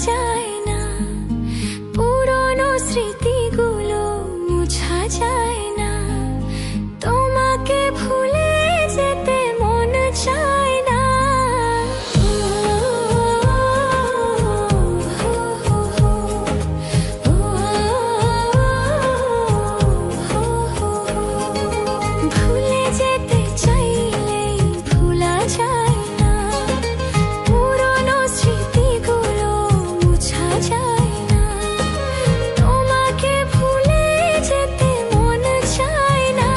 যায় না, পুরনো স্মৃতিগুলো মুছা যায় না, তোমাকে ভুলে যেতে মন চায় না। ভুলে যেতে চাইলেই ভোলা যায় না, পুরনো স্মৃতিগুলো মুছা যায় না, তোমাকে ভুলে যেতে মন চায় না।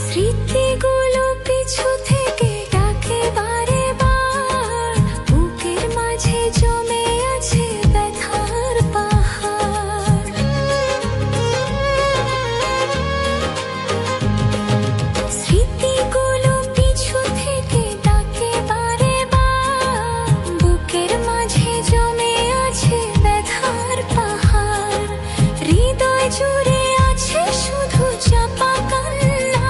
স্মৃতিগুলো পিছু থেকে ডাকে বারে বার, বুকের মাঝে জমে আছে ব্যথার পাহাড়। স্মৃতিগুলো পিছু থেকে ডাকে বারে বার, বুকের মাঝে জমে আছে ব্যথার পাহাড়। হৃদয় জুড়ে আছে শুধু চাপা কান্না।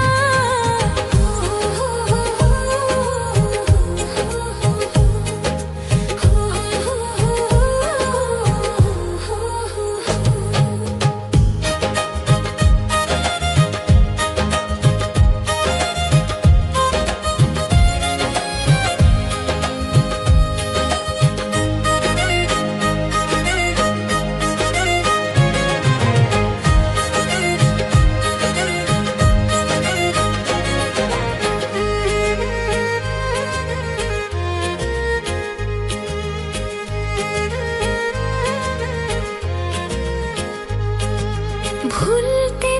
ভুলতে